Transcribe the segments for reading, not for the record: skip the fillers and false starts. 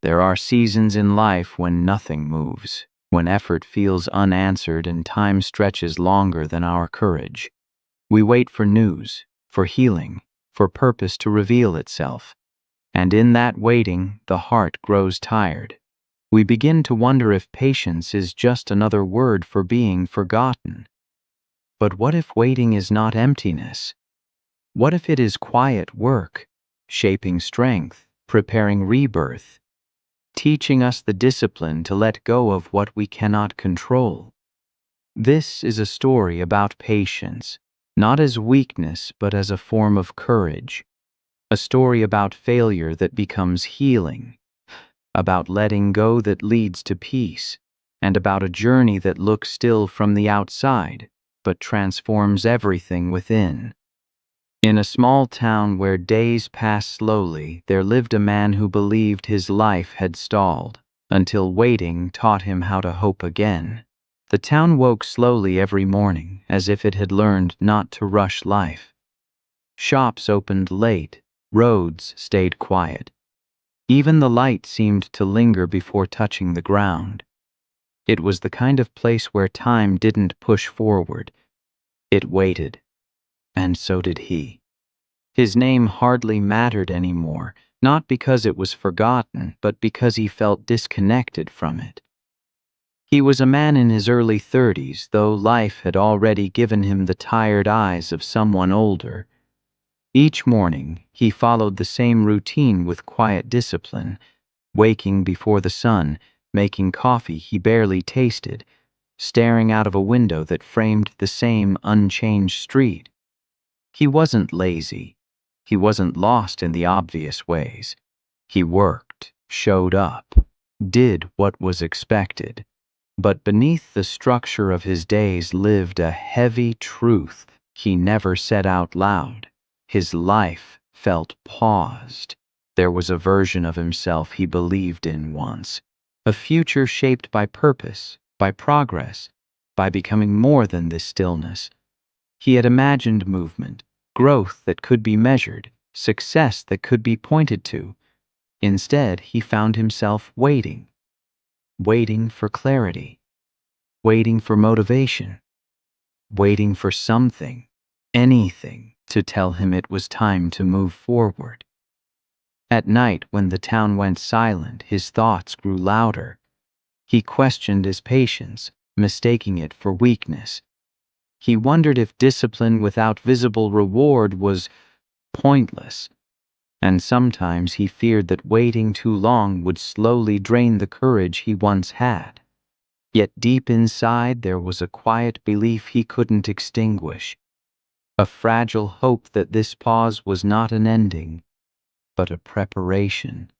There are seasons in life when nothing moves, when effort feels unanswered and time stretches longer than our courage. We wait for news, for healing, for purpose to reveal itself. And in that waiting, the heart grows tired. We begin to wonder if patience is just another word for being forgotten. But what if waiting is not emptiness? What if it is quiet work, shaping strength, preparing rebirth, teaching us the discipline to let go of what we cannot control? This is a story about patience, not as weakness but as a form of courage. A story about failure that becomes healing, about letting go that leads to peace, and about a journey that looks still from the outside, but transforms everything within. In a small town where days pass slowly, there lived a man who believed his life had stalled, until waiting taught him how to hope again. The town woke slowly every morning, as if it had learned not to rush life. Shops opened late, roads stayed quiet. Even the light seemed to linger before touching the ground. It was the kind of place where time didn't push forward. It waited. And so did he. His name hardly mattered anymore, not because it was forgotten, but because he felt disconnected from it. He was a man in his early 30s, though life had already given him the tired eyes of someone older. Each morning, he followed the same routine with quiet discipline, waking before the sun, making coffee he barely tasted, staring out of a window that framed the same unchanged street. He wasn't lazy. He wasn't lost in the obvious ways. He worked, showed up, did what was expected. But beneath the structure of his days lived a heavy truth he never said out loud. His life felt paused. There was a version of himself he believed in once, a future shaped by purpose, by progress, by becoming more than this stillness. He had imagined movement, growth that could be measured, success that could be pointed to. Instead, he found himself waiting for clarity, waiting for motivation, waiting for something, anything, to tell him it was time to move forward. At night, when the town went silent, his thoughts grew louder. He questioned his patience, mistaking it for weakness. He wondered if discipline without visible reward was pointless, and sometimes he feared that waiting too long would slowly drain the courage he once had. Yet deep inside there was a quiet belief he couldn't extinguish, a fragile hope that this pause was not an ending, but a preparation.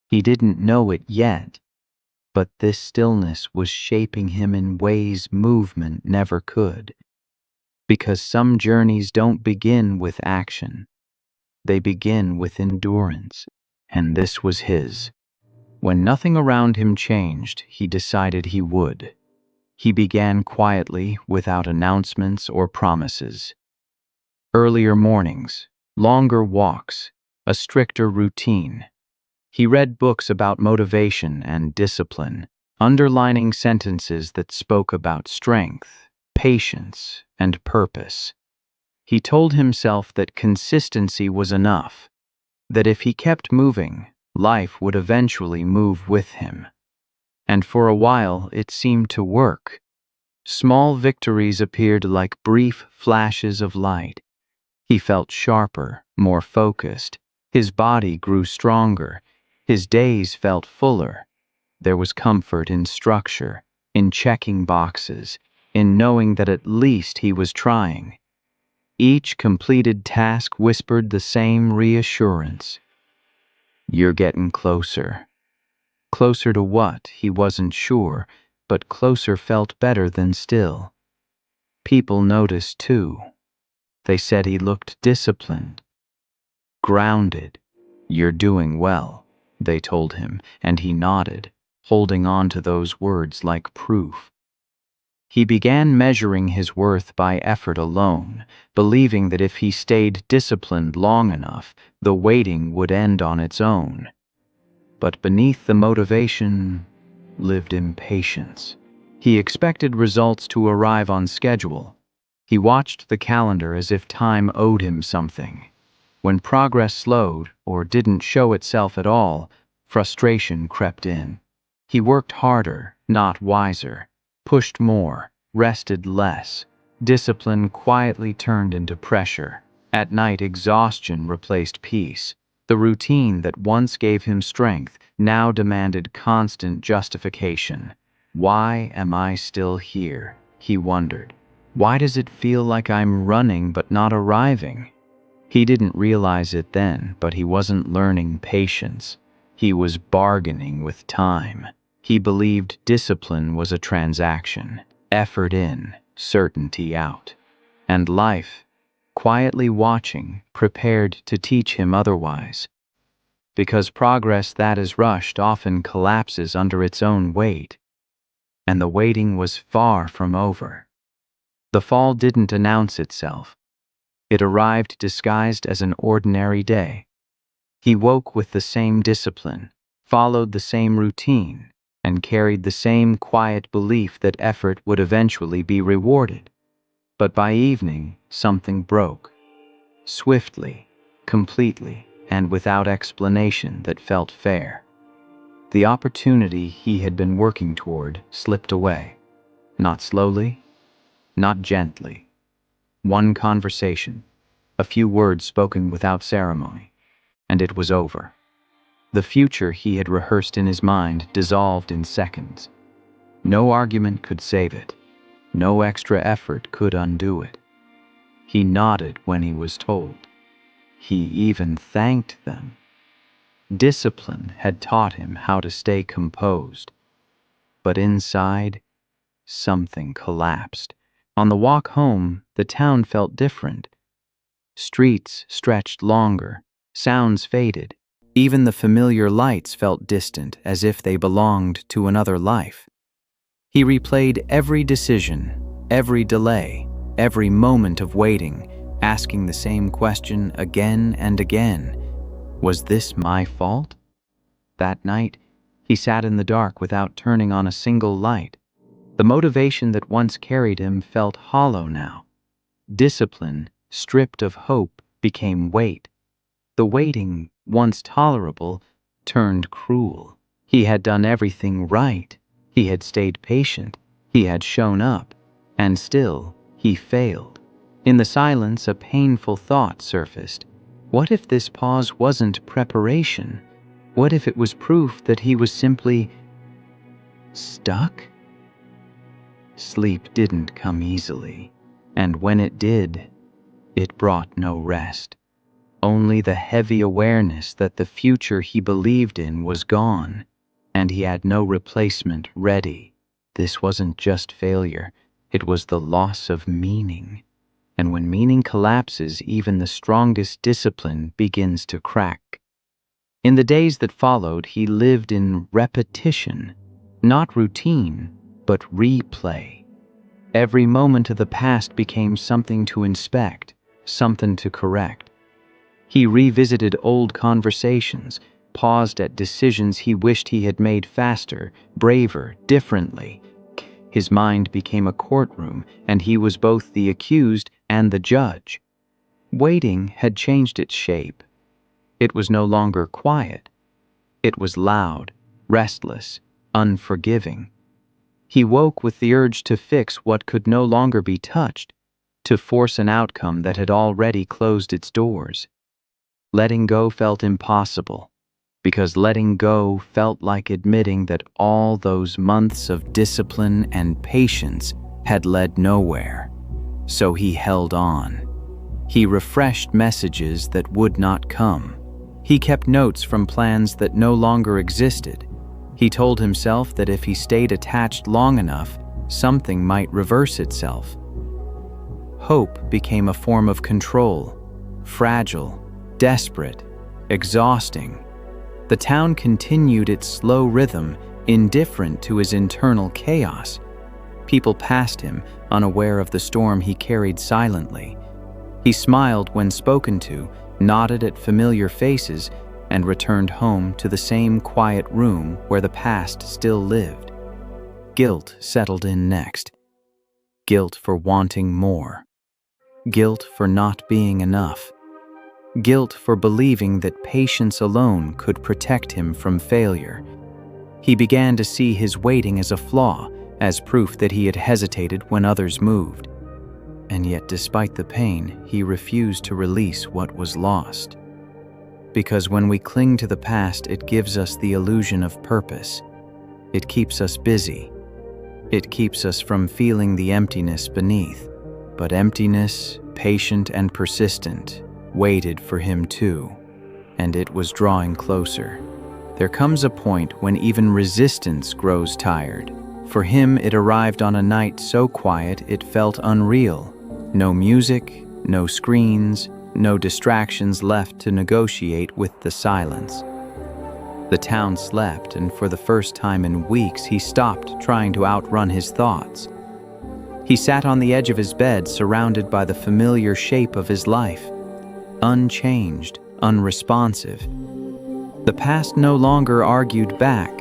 He didn't know it yet, but this stillness was shaping him in ways movement never could. Because some journeys don't begin with action, they begin with endurance, and this was his. When nothing around him changed, he decided he would. He began quietly, without announcements or promises. Earlier mornings, longer walks, a stricter routine. He read books about motivation and discipline, underlining sentences that spoke about strength, patience, and purpose. He told himself that consistency was enough, that if he kept moving, life would eventually move with him. And for a while, it seemed to work. Small victories appeared like brief flashes of light. He felt sharper, more focused. His body grew stronger. His days felt fuller. There was comfort in structure, in checking boxes, in knowing that at least he was trying. Each completed task whispered the same reassurance. You're getting closer. Closer to what, he wasn't sure, but closer felt better than still. People noticed too. They said he looked disciplined, grounded. You're doing well, they told him, and he nodded, holding on to those words like proof. He began measuring his worth by effort alone, believing that if he stayed disciplined long enough, the waiting would end on its own. But beneath the motivation lived impatience. He expected results to arrive on schedule. He watched the calendar as if time owed him something. When progress slowed or didn't show itself at all, frustration crept in. He worked harder, not wiser, pushed more, rested less. Discipline quietly turned into pressure. At night, exhaustion replaced peace. The routine that once gave him strength now demanded constant justification. Why am I still here? He wondered. Why does it feel like I'm running but not arriving? He didn't realize it then, but he wasn't learning patience. He was bargaining with time. He believed discipline was a transaction, effort in, certainty out. And life, quietly watching, prepared to teach him otherwise. Because progress that is rushed often collapses under its own weight. And the waiting was far from over. The fall didn't announce itself. It arrived disguised as an ordinary day. He woke with the same discipline, followed the same routine, and carried the same quiet belief that effort would eventually be rewarded. But by evening, something broke. Swiftly, completely, and without explanation that felt fair. The opportunity he had been working toward slipped away. Not slowly, not gently. One conversation, a few words spoken without ceremony, and it was over. The future he had rehearsed in his mind dissolved in seconds. No argument could save it. No extra effort could undo it. He nodded when he was told. He even thanked them. Discipline had taught him how to stay composed. But inside, something collapsed. On the walk home, the town felt different. Streets stretched longer, sounds faded. Even the familiar lights felt distant, as if they belonged to another life. He replayed every decision, every delay, every moment of waiting, asking the same question again and again. Was this my fault? That night, he sat in the dark without turning on a single light. The motivation that once carried him felt hollow now. Discipline, stripped of hope, became weight. The waiting, once tolerable, turned cruel. He had done everything right. He had stayed patient. He had shown up. And still, he failed. In the silence, a painful thought surfaced. What if this pause wasn't preparation? What if it was proof that he was simply stuck? Sleep didn't come easily, and when it did, it brought no rest. Only the heavy awareness that the future he believed in was gone, and he had no replacement ready. This wasn't just failure, it was the loss of meaning. And when meaning collapses, even the strongest discipline begins to crack. In the days that followed, he lived in repetition, not routine, but replay. Every moment of the past became something to inspect, something to correct. He revisited old conversations, paused at decisions he wished he had made faster, braver, differently. His mind became a courtroom, and he was both the accused and the judge. Waiting had changed its shape. It was no longer quiet. It was loud, restless, unforgiving. He woke with the urge to fix what could no longer be touched, to force an outcome that had already closed its doors. Letting go felt impossible, because letting go felt like admitting that all those months of discipline and patience had led nowhere. So he held on. He refreshed messages that would not come. He kept notes from plans that no longer existed. He told himself that if he stayed attached long enough, something might reverse itself. Hope became a form of control, fragile, desperate, exhausting. The town continued its slow rhythm, indifferent to his internal chaos. People passed him, unaware of the storm he carried silently. He smiled when spoken to, nodded at familiar faces, and returned home to the same quiet room where the past still lived. Guilt settled in next. Guilt for wanting more. Guilt for not being enough. Guilt for believing that patience alone could protect him from failure. He began to see his waiting as a flaw, as proof that he had hesitated when others moved. And yet, despite the pain, he refused to release what was lost. Because when we cling to the past, it gives us the illusion of purpose. It keeps us busy. It keeps us from feeling the emptiness beneath. But emptiness, patient and persistent, waited for him too, and it was drawing closer. There comes a point when even resistance grows tired. For him, it arrived on a night so quiet it felt unreal. No music, no screens, no distractions left to negotiate with the silence. The town slept, and for the first time in weeks, he stopped trying to outrun his thoughts. He sat on the edge of his bed, surrounded by the familiar shape of his life. Unchanged, unresponsive. The past no longer argued back.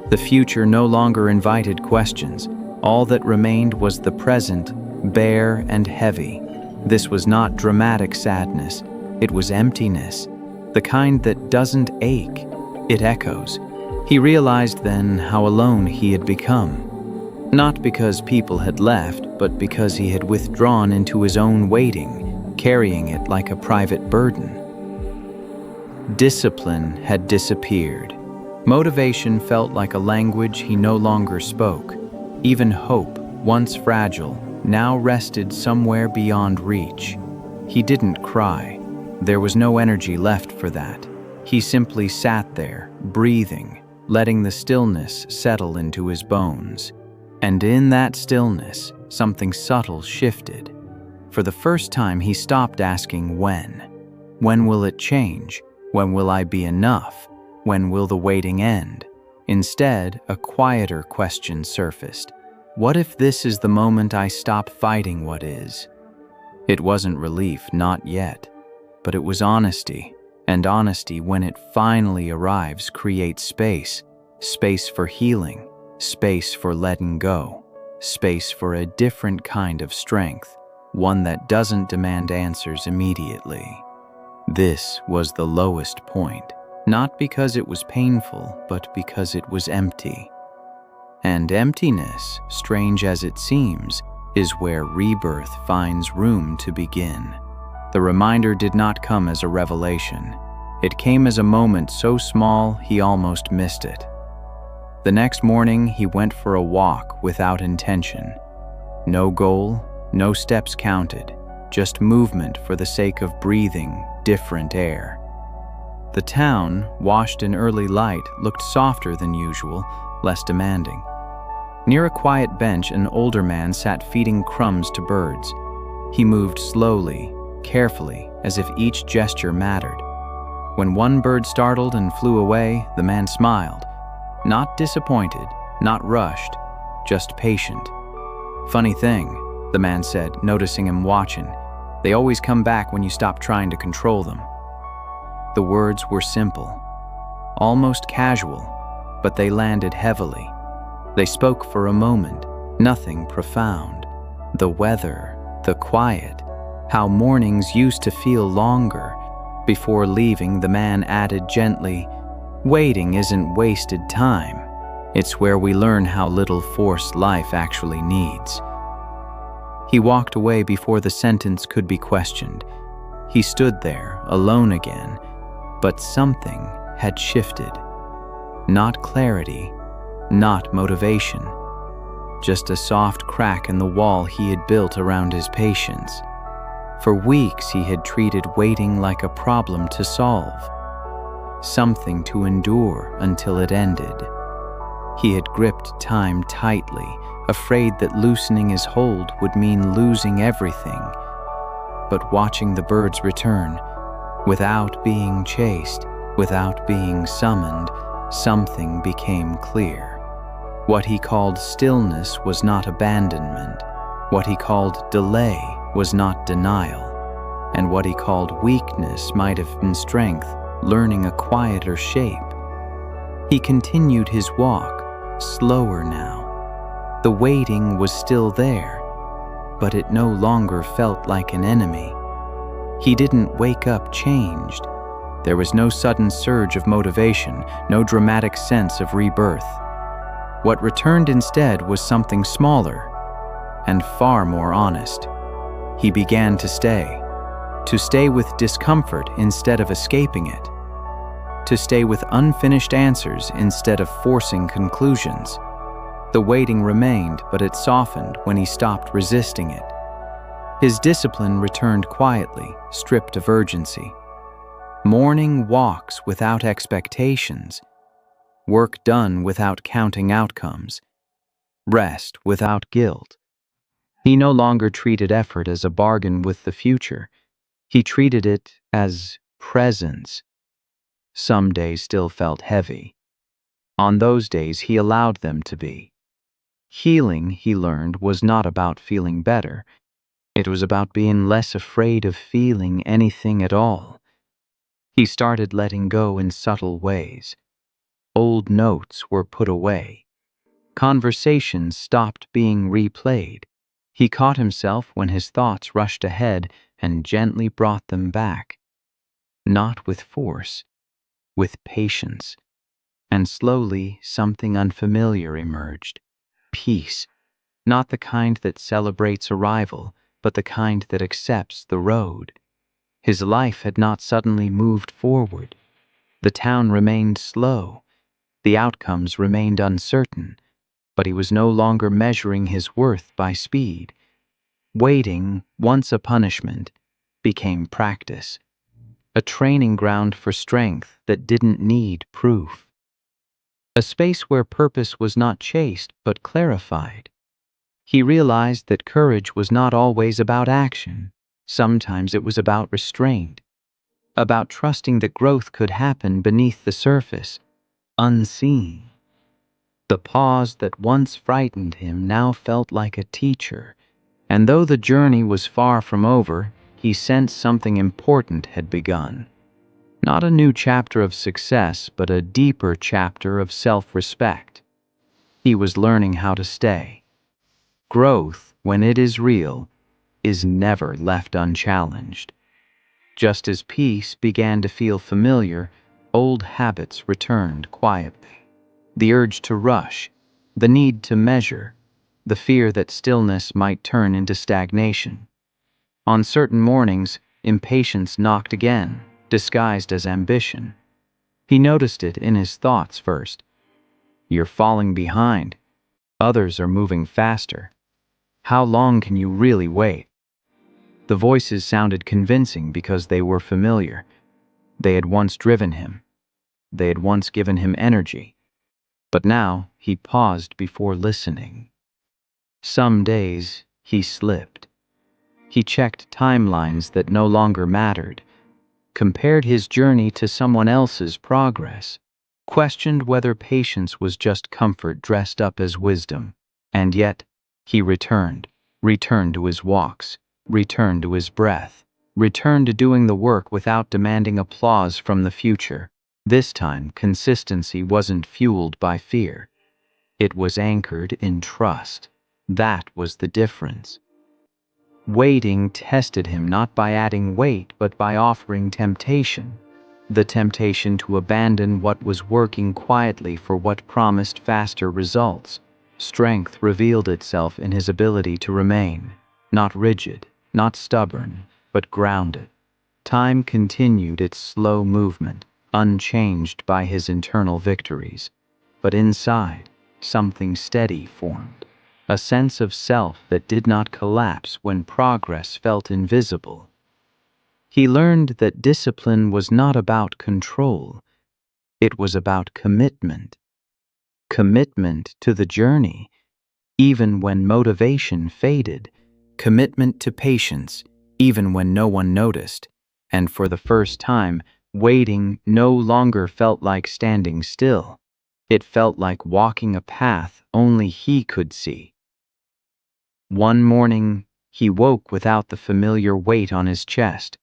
The future no longer invited questions. All that remained was the present, bare and heavy. This was not dramatic sadness. It was emptiness, the kind that doesn't ache. It echoes. He realized then how alone he had become. Not because people had left, but because he had withdrawn into his own waiting, carrying it like a private burden. Discipline had disappeared. Motivation felt like a language he no longer spoke. Even hope, once fragile, now rested somewhere beyond reach. He didn't cry. There was no energy left for that. He simply sat there, breathing, letting the stillness settle into his bones. And in that stillness, something subtle shifted. For the first time, he stopped asking when. When will it change? When will I be enough? When will the waiting end? Instead, a quieter question surfaced. What if this is the moment I stop fighting what is? It wasn't relief, not yet. But it was honesty. And honesty, when it finally arrives, creates space. Space for healing. Space for letting go. Space for a different kind of strength. One that doesn't demand answers immediately. This was the lowest point, not because it was painful, but because it was empty. And emptiness, strange as it seems, is where rebirth finds room to begin. The reminder did not come as a revelation. It came as a moment so small he almost missed it. The next morning, he went for a walk without intention. No goal, no steps counted, just movement for the sake of breathing different air. The town, washed in early light, looked softer than usual, less demanding. Near a quiet bench, an older man sat feeding crumbs to birds. He moved slowly, carefully, as if each gesture mattered. When one bird startled and flew away, the man smiled. Not disappointed, not rushed, just patient. Funny thing, the man said, noticing him watching. They always come back when you stop trying to control them. The words were simple, almost casual, but they landed heavily. They spoke for a moment, nothing profound. The weather, the quiet, how mornings used to feel longer. Before leaving, the man added gently, "Waiting isn't wasted time. It's where we learn how little force life actually needs." He walked away before the sentence could be questioned. He stood there, alone again, but something had shifted. Not clarity, not motivation, just a soft crack in the wall he had built around his patience. For weeks he had treated waiting like a problem to solve, something to endure until it ended. He had gripped time tightly, afraid that loosening his hold would mean losing everything. But watching the birds return, without being chased, without being summoned, something became clear. What he called stillness was not abandonment. What he called delay was not denial. And what he called weakness might have been strength, learning a quieter shape. He continued his walk, slower now. The waiting was still there, but it no longer felt like an enemy. He didn't wake up changed. There was no sudden surge of motivation, no dramatic sense of rebirth. What returned instead was something smaller and far more honest. He began to stay with discomfort instead of escaping it, to stay with unfinished answers instead of forcing conclusions. The waiting remained, but it softened when he stopped resisting it. His discipline returned quietly, stripped of urgency. Morning walks without expectations, work done without counting outcomes, rest without guilt. He no longer treated effort as a bargain with the future. He treated it as presence. Some days still felt heavy. On those days, he allowed them to be. Healing, he learned, was not about feeling better. It was about being less afraid of feeling anything at all. He started letting go in subtle ways. Old notes were put away. Conversations stopped being replayed. He caught himself when his thoughts rushed ahead and gently brought them back. Not with force, with patience. And slowly something unfamiliar emerged. Peace. Not the kind that celebrates arrival, but the kind that accepts the road. His life had not suddenly moved forward. The town remained slow. The outcomes remained uncertain, but he was no longer measuring his worth by speed. Waiting, once a punishment, became practice, a training ground for strength that didn't need proof. A space where purpose was not chased but clarified. He realized that courage was not always about action. Sometimes it was about restraint, about trusting that growth could happen beneath the surface, unseen. The pause that once frightened him now felt like a teacher, and though the journey was far from over, he sensed something important had begun. Not a new chapter of success, but a deeper chapter of self-respect. He was learning how to stay. Growth, when it is real, is never left unchallenged. Just as peace began to feel familiar, old habits returned quietly. The urge to rush, the need to measure, the fear that stillness might turn into stagnation. On certain mornings, impatience knocked again, disguised as ambition. He noticed it in his thoughts first. You're falling behind. Others are moving faster. How long can you really wait? The voices sounded convincing because they were familiar. They had once driven him. They had once given him energy. But now he paused before listening. Some days he slipped. He checked timelines that no longer mattered, compared his journey to someone else's progress, questioned whether patience was just comfort dressed up as wisdom. And yet, he returned to his walks, returned to his breath, returned to doing the work without demanding applause from the future. This time, consistency wasn't fueled by fear. It was anchored in trust. That was the difference. Waiting tested him not by adding weight, but by offering temptation. The temptation to abandon what was working quietly for what promised faster results. Strength revealed itself in his ability to remain, not rigid, not stubborn, but grounded. Time continued its slow movement, unchanged by his internal victories. But inside, something steady formed. A sense of self that did not collapse when progress felt invisible. He learned that discipline was not about control. It was about commitment. Commitment to the journey, even when motivation faded. Commitment to patience, even when no one noticed. And for the first time, waiting no longer felt like standing still. It felt like walking a path only he could see. One morning, he woke without the familiar weight on his chest.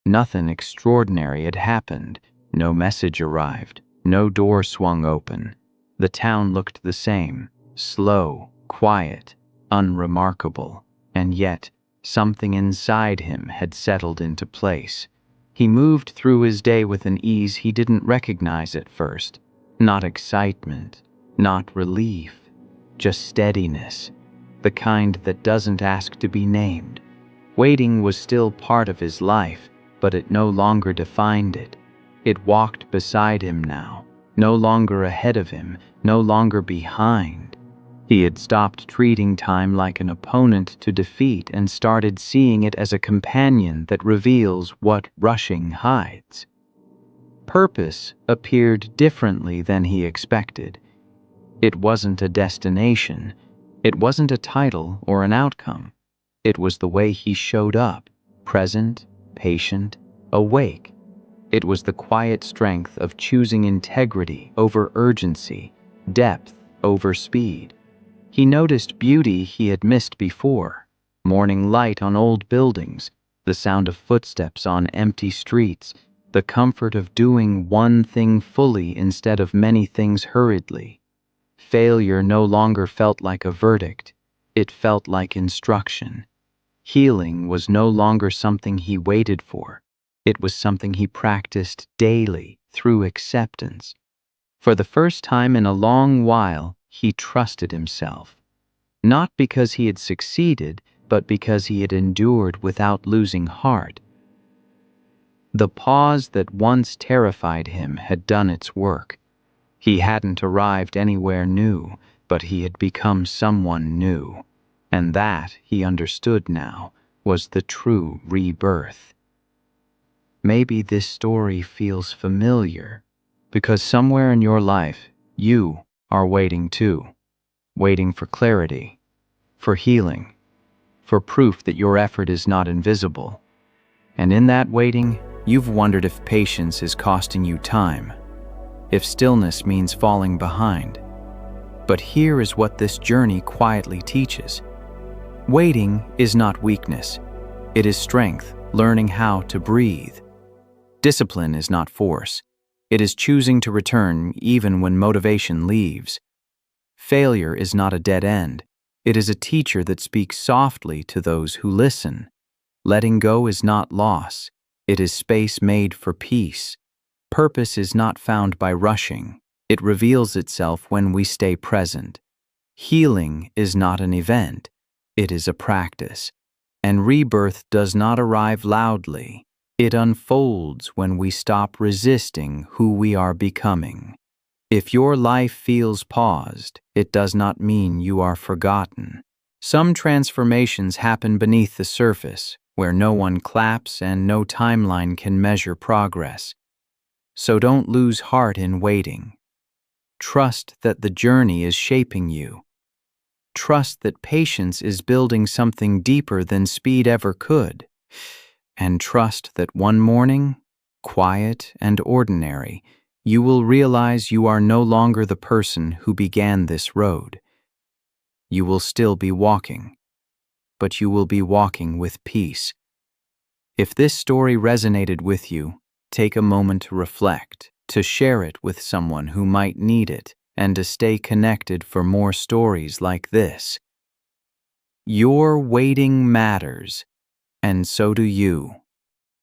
Nothing extraordinary had happened, No message arrived. No door swung open. The town looked the same, slow, quiet, unremarkable, and yet something inside him had settled into place. He moved through his day with an ease he didn't recognize at first. Not excitement, not relief, just steadiness, the kind that doesn't ask to be named. Waiting was still part of his life, but it no longer defined it. It walked beside him now, no longer ahead of him, no longer behind. He had stopped treating time like an opponent to defeat and started seeing it as a companion that reveals what rushing hides. Purpose appeared differently than he expected. It wasn't a destination. It wasn't a title or an outcome. It was the way he showed up, present, patient, awake. It was the quiet strength of choosing integrity over urgency, depth over speed. He noticed beauty he had missed before: morning light on old buildings, the sound of footsteps on empty streets, the comfort of doing one thing fully instead of many things hurriedly. Failure no longer felt like a verdict, it felt like instruction. Healing was no longer something he waited for. It was something he practiced daily through acceptance. For the first time in a long while, he trusted himself. Not because he had succeeded, but because he had endured without losing heart. The pause that once terrified him had done its work. He hadn't arrived anywhere new, but he had become someone new. And that, he understood now, was the true rebirth. Maybe this story feels familiar, because somewhere in your life, you are waiting too. Waiting for clarity, for healing, for proof that your effort is not invisible. And in that waiting, you've wondered if patience is costing you time, if stillness means falling behind. But here is what this journey quietly teaches. Waiting is not weakness. It is strength, learning how to breathe. Discipline is not force. It is choosing to return even when motivation leaves. Failure is not a dead end. It is a teacher that speaks softly to those who listen. Letting go is not loss. It is space made for peace. Purpose is not found by rushing. It reveals itself when we stay present. Healing is not an event. It is a practice. And rebirth does not arrive loudly. It unfolds when we stop resisting who we are becoming. If your life feels paused, it does not mean you are forgotten. Some transformations happen beneath the surface, where no one claps and no timeline can measure progress. So don't lose heart in waiting. Trust that the journey is shaping you. Trust that patience is building something deeper than speed ever could. And trust that one morning, quiet and ordinary, you will realize you are no longer the person who began this road. You will still be walking, but you will be walking with peace. If this story resonated with you, take a moment to reflect, to share it with someone who might need it, and to stay connected for more stories like this. Your waiting matters, and so do you.